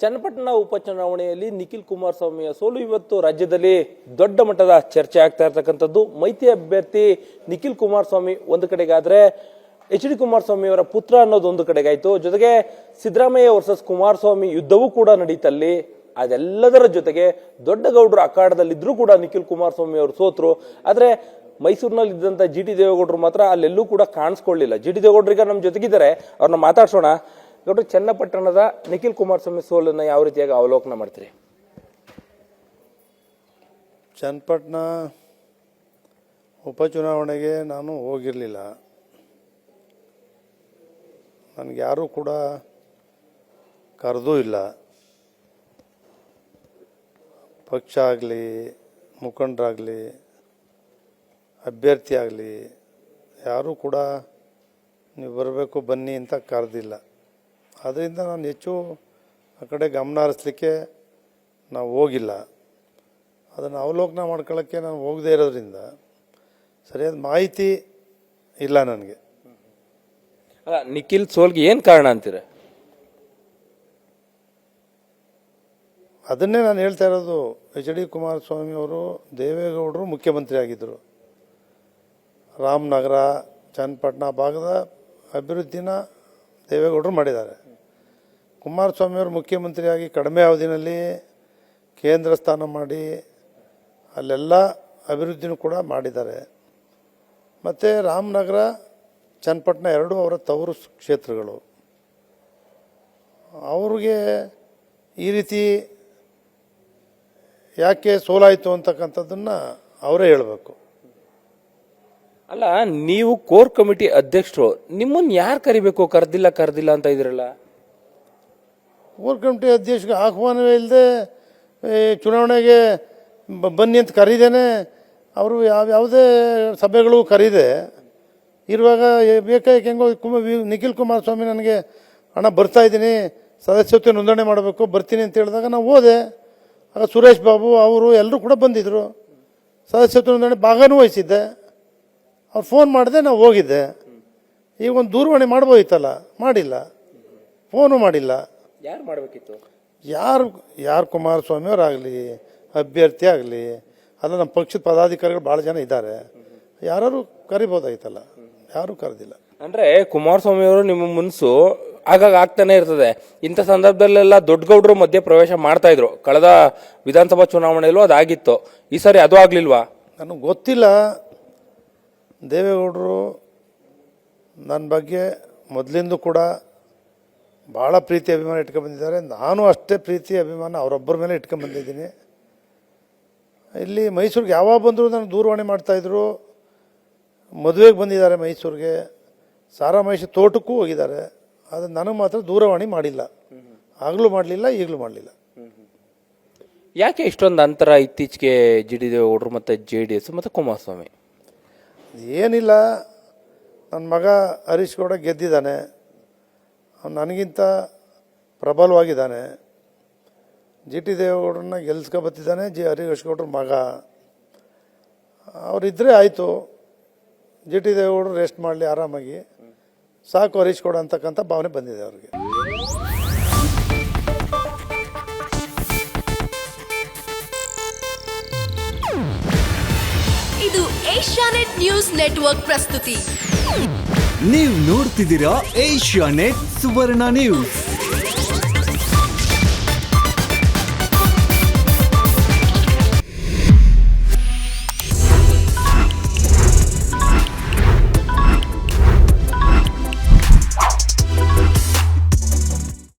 ಚನ್ನಪಟ್ಟಣ ಉಪಚುನಾವಣೆಯಲ್ಲಿ ನಿಖಿಲ್ ಕುಮಾರಸ್ವಾಮಿಯ ಸೋಲು ಇವತ್ತು ರಾಜ್ಯದಲ್ಲಿ ದೊಡ್ಡ ಮಟ್ಟದ ಚರ್ಚೆ ಆಗ್ತಾ ಇರತಕ್ಕಂಥದ್ದು. ಮೈತ್ರಿ ಅಭ್ಯರ್ಥಿ ನಿಖಿಲ್ ಕುಮಾರಸ್ವಾಮಿ ಒಂದು ಕಡೆಗಾದ್ರೆ HD ಕುಮಾರಸ್ವಾಮಿ ಅವರ ಪುತ್ರ ಅನ್ನೋದು ಒಂದು ಕಡೆಗಾಯ್ತು. ಜೊತೆಗೆ ಸಿದ್ದರಾಮಯ್ಯ ವರ್ಸಸ್ ಕುಮಾರಸ್ವಾಮಿ ಯುದ್ಧವೂ ಕೂಡ ನಡೀತಲ್ಲಿ. ಅದೆಲ್ಲದರ ಜೊತೆಗೆ ದೊಡ್ಡ ಗೌಡರು ಅಖಾಡದಲ್ಲಿದ್ರೂ ಕೂಡ ನಿಖಿಲ್ ಕುಮಾರಸ್ವಾಮಿ ಅವರು ಸೋತರು. ಆದ್ರೆ ಮೈಸೂರಿನಲ್ಲಿ ಇದ್ದಂತ GT ದೇವೇಗೌಡರು ಮಾತ್ರ ಅಲ್ಲೆಲ್ಲೂ ಕೂಡ ಕಾಣಿಸ್ಕೊಳ್ಳಿಲ್ಲ. GT ದೇವೇಗೌಡರು ಈಗ ನಮ್ಮ ಜೊತೆಗಿದ್ದಾರೆ, ಅವ್ರನ್ನ ಮಾತಾಡ್ಸೋಣ. ಗೌಡ್ರು, ಚನ್ನಪಟ್ಟಣದ ನಿಖಿಲ್ ಕುಮಾರಸ್ವಾಮಿ ಸೋಲನ್ನ ಯಾವ ರೀತಿಯಾಗಿ ಅವಲೋಕನ ಮಾಡ್ತೀರಿ? ಚನ್ನಪಟ್ಟಣ ಉಪಚುನಾವಣೆಗೆ ನಾನು ಹೋಗಿರಲಿಲ್ಲ. ನನಗೆ ಯಾರೂ ಕೂಡ ಕರೆದೂ ಇಲ್ಲ. ಪಕ್ಷ ಆಗಲಿ, ಮುಖಂಡರಾಗಲಿ, ಅಭ್ಯರ್ಥಿ ಆಗಲಿ ಯಾರೂ ಕೂಡ ನೀವು ಬರಬೇಕು ಬನ್ನಿ ಅಂತ ಕರೆದಿಲ್ಲ. ಆದ್ದರಿಂದ ನಾನು ಹೆಚ್ಚು ಆ ಕಡೆ ಗಮನ ಹರಿಸ್ಲಿಕ್ಕೆ ನಾವು ಹೋಗಿಲ್ಲ. ಅದನ್ನು ಅವಲೋಕನ ಮಾಡ್ಕೊಳ್ಳೋಕ್ಕೆ ನಾನು ಹೋಗದೇ ಇರೋದ್ರಿಂದ ಸರಿಯಾದ ಮಾಹಿತಿ ಇಲ್ಲ ನನಗೆ. ನಿಖಿಲ್ ಸೋಲ್ಗೆ ಏನು ಕಾರಣ ಅಂತೀರ? ಅದನ್ನೇ ನಾನು ಹೇಳ್ತಾ ಇರೋದು. HD ಕುಮಾರಸ್ವಾಮಿ ಅವರು ದೇವೇಗೌಡರು ಮುಖ್ಯಮಂತ್ರಿ ಆಗಿದ್ದರು. ರಾಮನಗರ, ಚನ್ನಪಟ್ಟಣ ಭಾಗದ ಅಭಿವೃದ್ಧಿನ ದೇವೇಗೌಡರು ಮಾಡಿದ್ದಾರೆ. ಕುಮಾರಸ್ವಾಮಿಯವರು ಮುಖ್ಯಮಂತ್ರಿಯಾಗಿ ಕಡಿಮೆ ಅವಧಿನಲ್ಲಿ ಕೇಂದ್ರ ಸ್ಥಾನ ಮಾಡಿ ಅಲ್ಲೆಲ್ಲ ಅಭಿವೃದ್ಧಿನೂ ಕೂಡ ಮಾಡಿದ್ದಾರೆ. ಮತ್ತು ರಾಮನಗರ, ಚನ್ನಪಟ್ಟಣ ಎರಡೂ ಅವರ ತವರು ಕ್ಷೇತ್ರಗಳು. ಅವ್ರಿಗೆ ಈ ರೀತಿ ಯಾಕೆ ಸೋಲಾಯಿತು ಅಂತಕ್ಕಂಥದ್ದನ್ನು ಅವರೇ ಹೇಳಬೇಕು. ಅಲ್ಲ, ನೀವು ಕೋರ್ ಕಮಿಟಿ ಅಧ್ಯಕ್ಷರು, ನಿಮ್ಮನ್ನು ಯಾರು ಕರಿಬೇಕು? ಕರೆದಿಲ್ಲ ಅಂತ ಇದ್ರಲ್ಲ. ಕೋರ್ ಕಮಿಟಿ ಅಧ್ಯಕ್ಷರಿಗೆ ಆಹ್ವಾನವೇ ಇಲ್ಲದೆ ಚುನಾವಣೆಗೆ ಬನ್ನಿ ಅಂತ ಕರೀದೇನೆ ಅವರು ಯಾವುದೇ ಸಭೆಗಳು ಕರೀದೆ ಇರುವಾಗ ಬೇಕಾಗಿ ಹೆಂಗೋ ನಿಖಿಲ್ ಕುಮಾರಸ್ವಾಮಿ ನನಗೆ ಹಣ ಬರ್ತಾ ಇದ್ದೀನಿ, ಸದಸ್ಯತ್ವ ನೋಂದಣಿ ಮಾಡಬೇಕು, ಬರ್ತೀನಿ ಅಂತ ಹೇಳಿದಾಗ ನಾವು ಹೋದೆ. ಆಗ ಸುರೇಶ್ ಬಾಬು ಅವರು ಎಲ್ಲರೂ ಕೂಡ ಬಂದಿದ್ದರು. ಸದಸ್ಯತ್ವ ನೋಂದಣಿ ಭಾಗನೂ ವಹಿಸಿದ್ದೆ. ಅವ್ರು ಫೋನ್ ಮಾಡಿದೆ, ನಾವು ಹೋಗಿದ್ದೆ. ಈಗ ಒಂದು ದೂರವಾಣಿ ಮಾಡ್ಬೋದಿತ್ತಲ್ಲ, ಮಾಡಿಲ್ಲ. ಫೋನು ಮಾಡಿಲ್ಲ. ಯಾರು ಮಾಡಬೇಕಿತ್ತು? ಯಾರು ಕುಮಾರಸ್ವಾಮಿಯವರಾಗಲಿ, ಅಭ್ಯರ್ಥಿ ಆಗಲಿ, ಅಲ್ಲ ನಮ್ಮ ಪಕ್ಷದ ಪದಾಧಿಕಾರಿಗಳು ಭಾಳ ಜನ ಇದ್ದಾರೆ. ಯಾರು ಕರಿಬೋದಾಯ್ತಲ್ಲ, ಯಾರೂ ಕರೆದಿಲ್ಲ. ಅಂದ್ರೆ ಕುಮಾರಸ್ವಾಮಿ ಅವರು ನಿಮ್ಮ ಮುನ್ಸು ಆಗಾಗ ಆಗ್ತಾನೆ ಇರ್ತದೆ. ಇಂಥ ಸಂದರ್ಭದಲ್ಲೆಲ್ಲ ದೊಡ್ಡ ಗೌಡರು ಮಧ್ಯೆ ಪ್ರವೇಶ ಮಾಡ್ತಾ ಇದ್ರು. ಕಳೆದ ವಿಧಾನಸಭಾ ಚುನಾವಣೆಯಲ್ಲೂ ಅದಾಗಿತ್ತು. ಈ ಸಾರಿ ಅದು ಆಗ್ಲಿಲ್ವಾ? ನನಗೆ ಗೊತ್ತಿಲ್ಲ. ದೇವೇಗೌಡರು ನನ್ನ ಬಗ್ಗೆ ಮೊದಲಿಂದ ಕೂಡ ಭಾಳ ಪ್ರೀತಿ ಅಭಿಮಾನ ಇಟ್ಕೊಂಡ್ಬಂದಿದ್ದಾರೆ. ನಾನು ಅಷ್ಟೇ ಪ್ರೀತಿ ಅಭಿಮಾನ ಅವರೊಬ್ಬರ ಮೇಲೆ ಇಟ್ಕೊಂಡ್ಬಂದಿದ್ದೀನಿ. ಇಲ್ಲಿ ಮೈಸೂರಿಗೆ ಯಾವಾಗ ಬಂದರೂ ನನಗೆ ದೂರವಾಣಿ ಮಾಡ್ತಾಯಿದ್ರು. ಮದುವೆಗೆ ಬಂದಿದ್ದಾರೆ ಮೈಸೂರಿಗೆ, ಸಾರಾ ಮಹೇಶ್ ತೋಟಕ್ಕೂ ಹೋಗಿದ್ದಾರೆ. ಆದರೆ ನನಗೆ ಮಾತ್ರ ದೂರವಾಣಿ ಮಾಡಿಲ್ಲ. ಆಗಲೂ ಮಾಡಲಿಲ್ಲ, ಈಗಲೂ ಮಾಡಲಿಲ್ಲ. ಯಾಕೆ ಇಷ್ಟೊಂದು ಅಂತರ ಇತ್ತೀಚೆಗೆ GT ದೇವೇಗೌಡರು ಮತ್ತು JDS ಮತ್ತು ಕುಮಾರಸ್ವಾಮಿ? ಏನಿಲ್ಲ, ನನ್ನ ಮಗ ಹರೀಶ್ ಗೌಡ ಗೆದ್ದಿದ್ದಾನೆ. ಅವನು ನನಗಿಂತ ಪ್ರಬಲವಾಗಿದ್ದಾನೆ. GT ದೇವೇಗೌಡರನ್ನ ಗೆಲ್ಸ್ಕೊಬತ್ತಿದ್ದಾನೆ. ಹರೀಶ್ ಗೌಡ್ರ ಮಗ ಅವರಿದ್ದರೆ ಆಯಿತು. GT ದೇವೇಗೌಡರು ರೆಸ್ಟ್ ಮಾಡಲಿ ಆರಾಮಾಗಿ, ಸಾಕು ಹರೀಶ್ ಗೌಡ ಅಂತಕ್ಕಂಥ ಭಾವನೆ ಬಂದಿದೆ ಅವ್ರಿಗೆ. ಇದು ಏಷ್ಯಾನೆಟ್ ನ್ಯೂಸ್ ನೆಟ್ವರ್ಕ್ ಪ್ರಸ್ತುತಿ. ನೀವು ನೋಡ್ತಿದ್ದೀರಾ ಏಷ್ಯಾನೆಟ್ ಸುವರ್ಣ ನ್ಯೂಸ್.